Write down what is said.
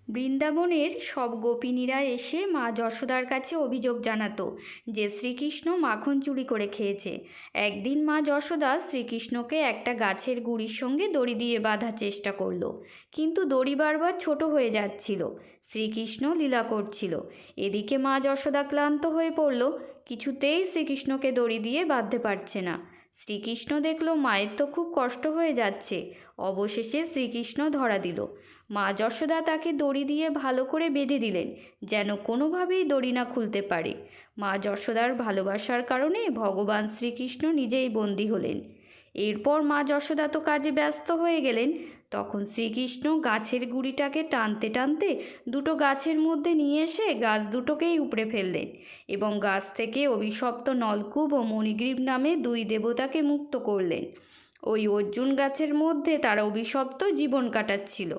বৃন্দাবনের সব গোপিনীরা এসে মা যশোদার কাছে অভিযোগ জানাতো যে শ্রীকৃষ্ণ মাখন চুরি করে খেয়েছে। একদিন মা যশোদা শ্রীকৃষ্ণকে একটা গাছের গুঁড়ির সঙ্গে দড়ি দিয়ে বাঁধার চেষ্টা করলো, কিন্তু দড়ি বারবার ছোট হয়ে যাচ্ছিল। শ্রীকৃষ্ণ লীলা করছিল। এদিকে মা যশোদা ক্লান্ত হয়ে পড়ল, কিছুতেই শ্রীকৃষ্ণকে দড়ি দিয়ে বাঁধতে পারছে না। শ্রীকৃষ্ণ দেখল মায়ের তো খুব কষ্ট হয়ে যাচ্ছে। অবশেষে শ্রীকৃষ্ণ ধরা দিল। মা যশোদা তাকে দড়ি দিয়ে ভালো করে বেঁধে দিলেন, যেন কোনোভাবেই দড়ি না খুলতে পারে। মা যশোদার ভালোবাসার কারণে ভগবান শ্রীকৃষ্ণ নিজেই বন্দী হলেন। এরপর মা যশোদা তো কাজে ব্যস্ত হয়ে গেলেন। তখন শ্রীকৃষ্ণ গাছের গুঁড়িটাকে টানতে টানতে দুটো গাছের মধ্যে নিয়ে এসে গাছ দুটোকেই উপড়ে ফেললেন এবং গাছ থেকে অভিশপ্ত নলকূপ ও মণিগ্রীব নামে দুই দেবতাকে মুক্ত করলেন। ওই অর্জুন গাছের মধ্যে তারা অভিশপ্ত জীবন কাটাচ্ছিল।